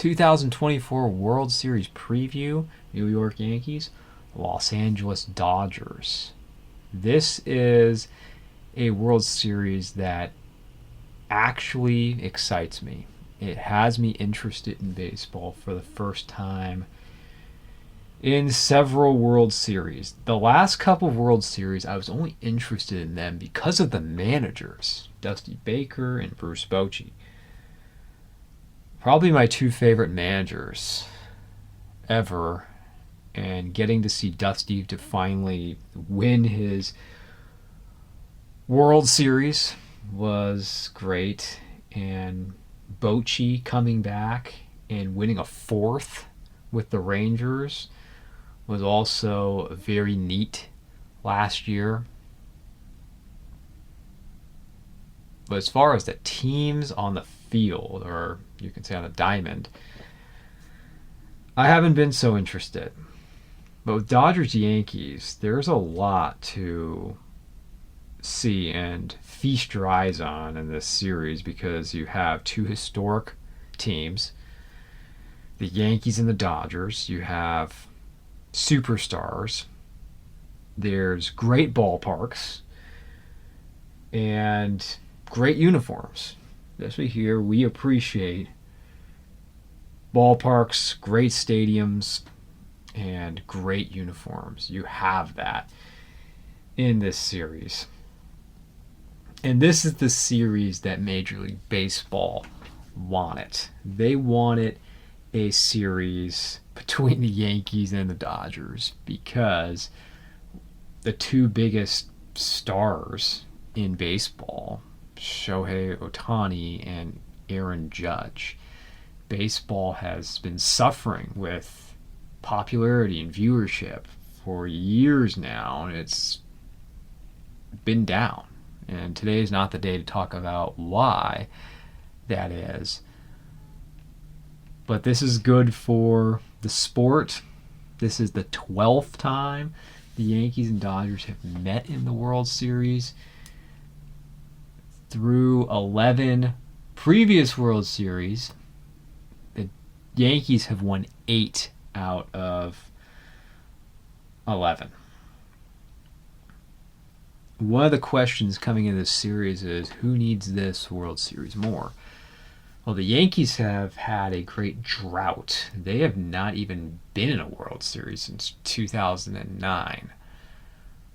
2024 World Series preview, New York Yankees, Los Angeles Dodgers. This is a World Series that actually excites me. It has me interested in baseball for the first time in several World Series. The last couple of World Series, I was only interested in them because of the managers, Dusty Baker and Bruce Bochy. Probably my two favorite managers ever, and getting to see Dusty to finally win his World Series was great, and Bochy coming back and winning a fourth with the Rangers was also very neat last year. But as far as the teams on the field, or you can say on the diamond, I haven't been so interested. But with Dodgers Yankees, there's a lot to see and feast your eyes on in this series because you have two historic teams, the Yankees and the Dodgers. You have superstars. There's great ballparks and great uniforms. Especially here, we appreciate ballparks, great stadiums, and great uniforms. You have that in this series. And this is the series that Major League Baseball wanted. They wanted a series between the Yankees and the Dodgers because the two biggest stars in baseball, Shohei Ohtani and Aaron Judge. Baseball has been suffering with popularity and viewership for years now, and it's been down. And today is not the day to talk about why that is. But this is good for the sport. This is the 12th time the Yankees and Dodgers have met in the World Series. Through 11 previous World Series, the Yankees have won 8 out of 11. One of the questions coming in this series is, who needs this World Series more? Well, the Yankees have had a great drought. They have not even been in a World Series since 2009,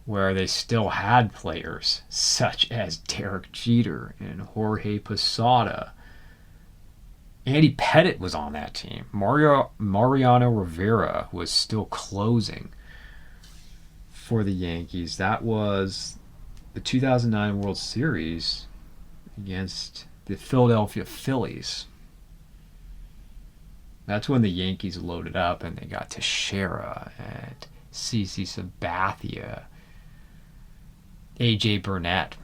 where they still had players such as Derek Jeter and Jorge Posada. Andy Pettitte was on that team. Mariano Rivera was still closing for the Yankees. That was the 2009 World Series against the Philadelphia Phillies. That's when the Yankees loaded up and they got Teixeira and CC Sabathia, AJ Burnett.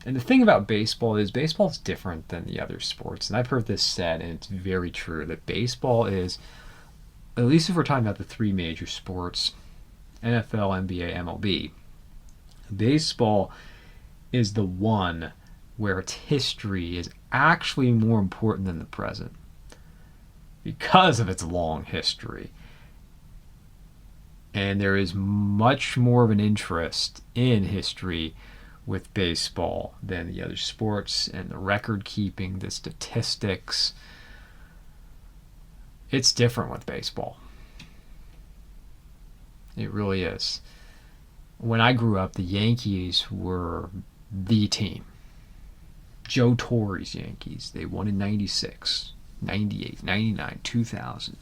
And the thing about baseball is different than the other sports. And I've heard this said, and it's very true, that baseball is, at least if we're talking about the three major sports, NFL, NBA, MLB, baseball is the one where its history is actually more important than the present because of its long history. And there is much more of an interest in history with baseball than the other sports, and the record keeping, the statistics. It's different with baseball. It really is. When I grew up, the Yankees were the team. Joe Torre's Yankees. They won in 96, 98, 99, 2000.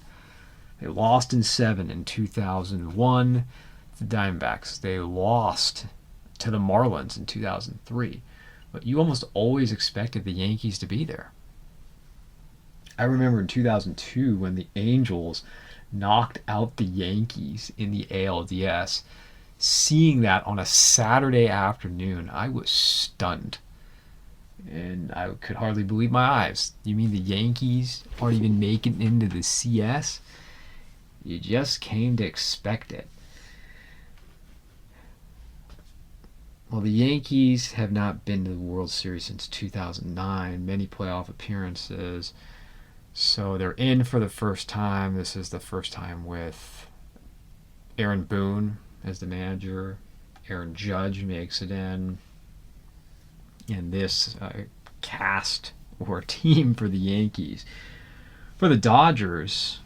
They lost in 7 in 2001. The Diamondbacks. They lost to the Marlins in 2003. But you almost always expected the Yankees to be there. I remember in 2002 when the Angels knocked out the Yankees in the ALDS. Seeing that on a Saturday afternoon, I was stunned. And I could hardly believe my eyes. You mean the Yankees aren't even making it into the CS? You just came to expect it. Well, the Yankees have not been to the World Series since 2009. Many playoff appearances. So they're in for the first time. This is the first time with Aaron Boone as the manager. Aaron Judge makes it in. And this cast or team for the Yankees. For the Dodgers,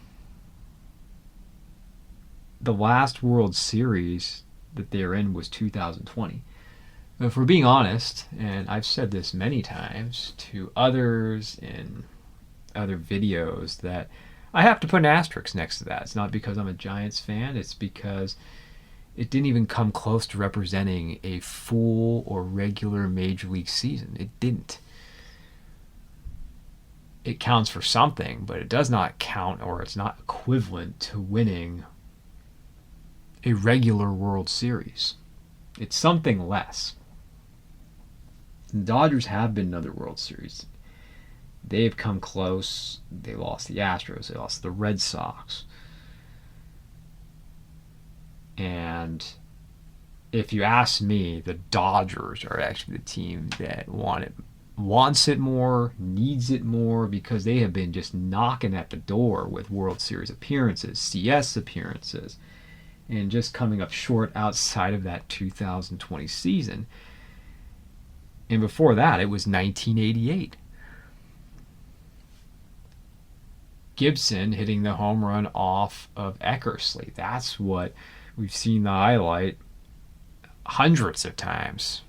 the last World Series that they were in was 2020. If we're being honest, and I've said this many times to others in other videos, that I have to put an asterisk next to that. It's not because I'm a Giants fan, it's because it didn't even come close to representing a full or regular Major League season. It didn't. It counts for something, but it does not count, or it's not equivalent to winning a regular World Series. It's something less. The Dodgers have been in other World Series. They've come close. They lost the Astros. They lost the Red Sox. And if you ask me, the Dodgers are actually the team that wants it more, needs it more, because they have been just knocking at the door with World Series appearances, CS appearances, and just coming up short outside of that 2020 season. And before that, it was 1988. Gibson hitting the home run off of Eckersley. That's what we've seen the highlight hundreds of times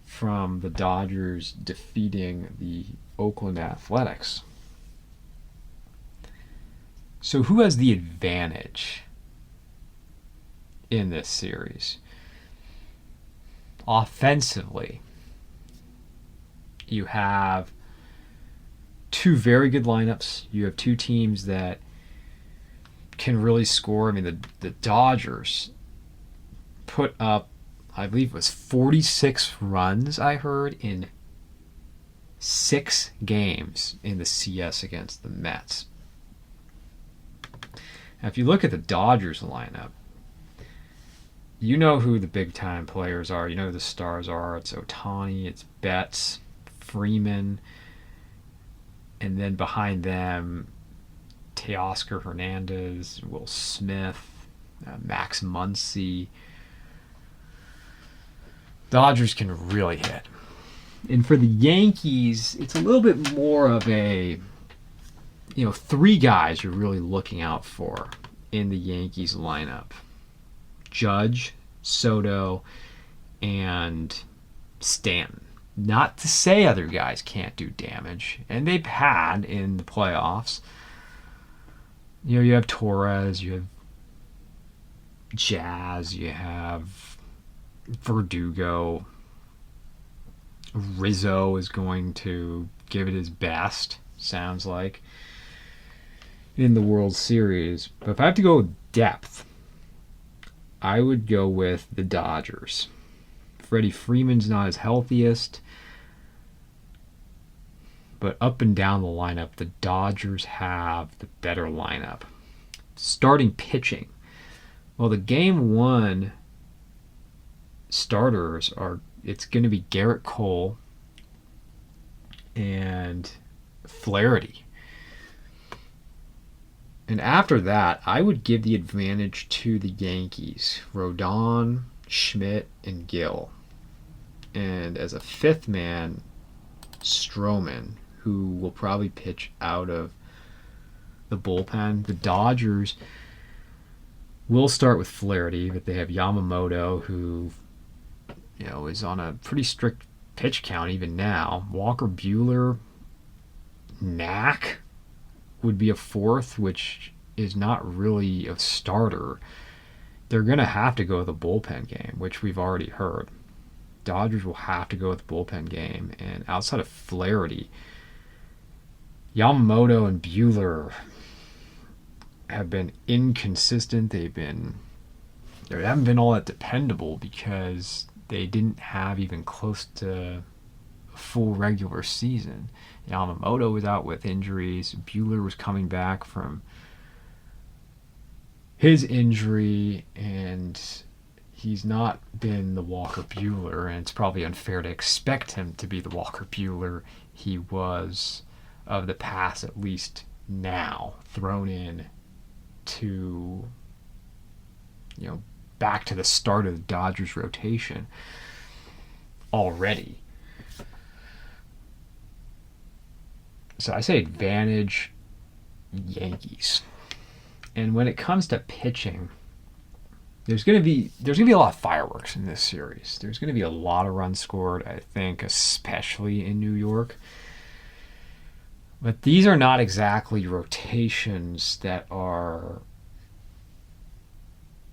from the Dodgers defeating the Oakland Athletics. So who has the advantage in this series? Offensively, you have two very good lineups. You have two teams that can really score. I mean, the Dodgers put up, I believe it was 46 runs, I heard, in 6 games in the CS against the Mets. Now, if you look at the Dodgers lineup, you know who the big-time players are. You know who the stars are. It's Ohtani, it's Betts, Freeman, and then behind them, Teoscar Hernandez, Will Smith, Max Muncy. Dodgers can really hit. And for the Yankees, it's a little bit more of a, 3 guys you're really looking out for in the Yankees lineup. Judge, Soto, and Stanton. Not to say other guys can't do damage, and they've had in the playoffs. You have Torres, you have Jazz, you have Verdugo. Rizzo is going to give it his best, sounds like, in the World Series. But if I have to go with depth, I would go with the Dodgers. Freddie Freeman's not his healthiest, but up and down the lineup, the Dodgers have the better lineup. Starting pitching. Well, the Game 1 starters it's going to be Garrett Cole and Flaherty. And after that, I would give the advantage to the Yankees. Rodon, Schmidt, and Gill. And as a 5th man, Stroman, who will probably pitch out of the bullpen. The Dodgers will start with Flaherty, but they have Yamamoto, who is on a pretty strict pitch count even now. Walker Buehler, Knack would be a 4th, which is not really a starter. They're going to have to go with a bullpen game, which we've already heard. Dodgers will have to go with the bullpen game. And outside of Flaherty, Yamamoto and Buehler have been inconsistent. They haven't been all that dependable because they didn't have even close to a full regular season. Yamamoto was out with injuries. Buehler was coming back from his injury, and he's not been the Walker Buehler, and it's probably unfair to expect him to be the Walker Buehler he was of the past, at least now, thrown in to, back to the start of the Dodgers rotation already. So I say advantage Yankees. And when it comes to pitching, there's going to be a lot of fireworks in this series. There's going to be a lot of runs scored, I think, especially in New York. But these are not exactly rotations that are...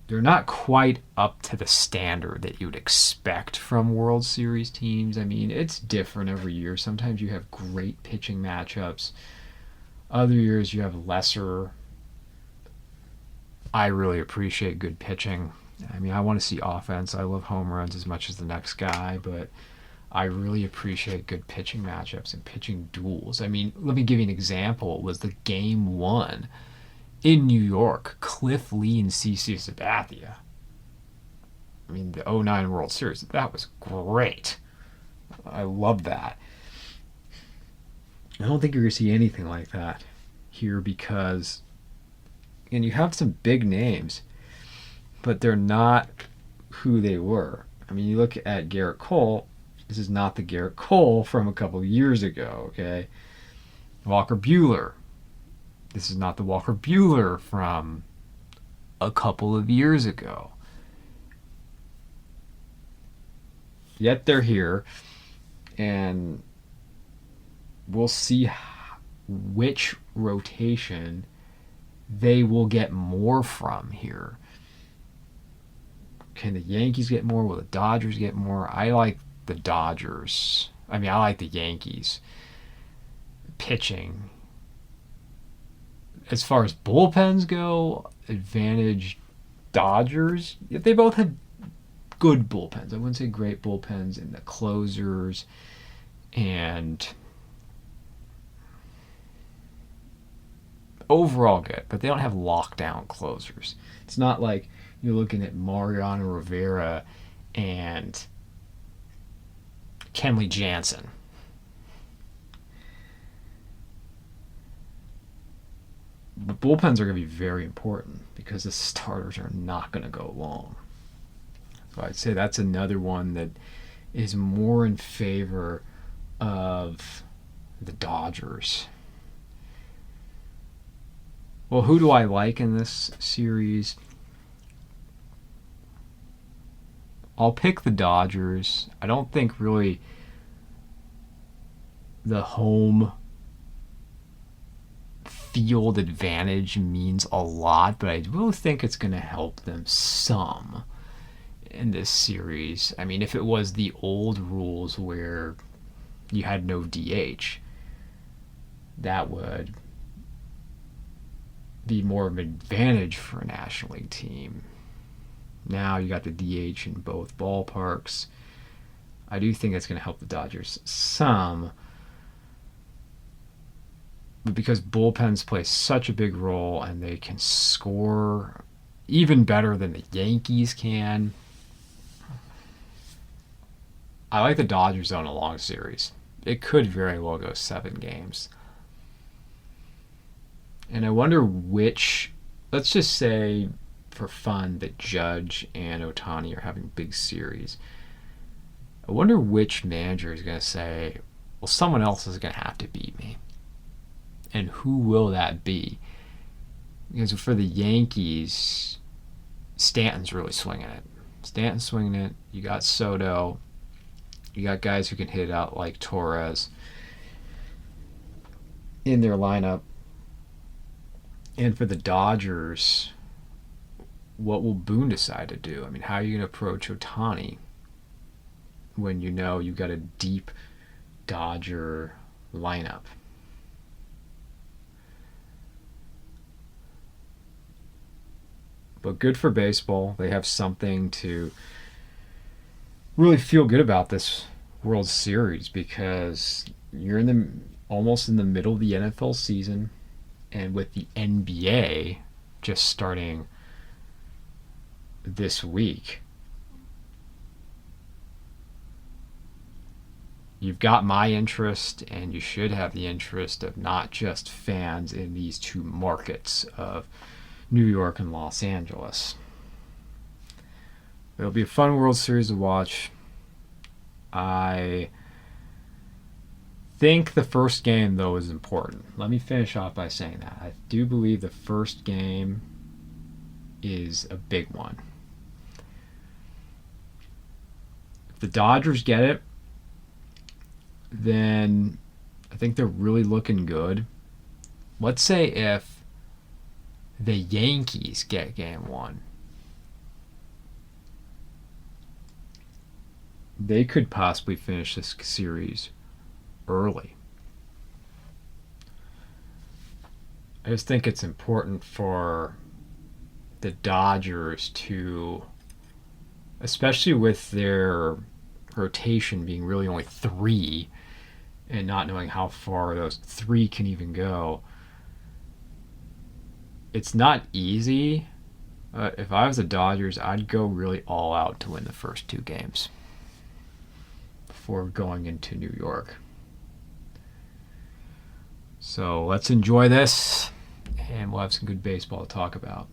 They're not quite up to the standard that you would expect from World Series teams. I mean, it's different every year. Sometimes you have great pitching matchups. Other years you have lesser. I really appreciate good pitching. I mean, I want to see offense. I love home runs as much as the next guy, but I really appreciate good pitching matchups and pitching duels. I mean, let me give you an example. It was the Game 1 in New York, Cliff Lee and CC Sabathia. I mean, the 2009 World Series, that was great. I love that. I don't think you're going to see anything like that here because, and you have some big names, but they're not who they were. I mean, you look at Garrett Cole, this is not the Garrett Cole from a couple of years ago, okay? Walker Buehler, this is not the Walker Buehler from a couple of years ago. Yet they're here, and we'll see which rotation they will get more from here. Can the Yankees get more? Will the Dodgers get more? I like the Dodgers. I mean, I like the Yankees. Pitching. As far as bullpens go, advantage Dodgers. They both have good bullpens. I wouldn't say great bullpens, and the closers and overall good, but they don't have lockdown closers. It's not like you're looking at Mariano Rivera and Kenley Jansen. The bullpens are going to be very important because the starters are not going to go long. So I'd say that's another one that is more in favor of the Dodgers. Well, who do I like in this series? I'll pick the Dodgers. I don't think really the home field advantage means a lot, but I will think it's going to help them some in this series. I mean, if it was the old rules where you had no DH, that would be more of an advantage for a National League team. Now you got the DH in both ballparks. I do think it's going to help the Dodgers some, but because bullpens play such a big role and they can score even better than the Yankees can, I like the Dodgers on a long series. It could very well go 7 games. And I wonder which, let's just say for fun that Judge and Ohtani are having big series. I wonder which manager is going to say, well, someone else is going to have to beat me. And who will that be? Because for the Yankees, Stanton's really swinging it. Stanton's swinging it. You got Soto. You got guys who can hit it out like Torres in their lineup. And for the Dodgers, what will Boone decide to do? I mean, how are you going to approach Ohtani when you know you've got a deep Dodger lineup? But good for baseball. They have something to really feel good about this World Series because you're almost in the middle of the NFL season, and with the NBA just starting this week, you've got my interest, and you should have the interest of not just fans in these two markets of New York and Los Angeles. It'll be a fun World Series to watch. I think the first game, though, is important. Let me finish off by saying that. I do believe the first game is a big one. If the Dodgers get it, then I think they're really looking good. Let's say if the Yankees get game one, they could possibly finish this series early. I just think it's important for the Dodgers to, especially with their rotation being really only 3 and not knowing how far those 3 can even go. It's not easy. If I was the Dodgers, I'd go really all out to win the first 2 games before going into New York. So let's enjoy this, and we'll have some good baseball to talk about.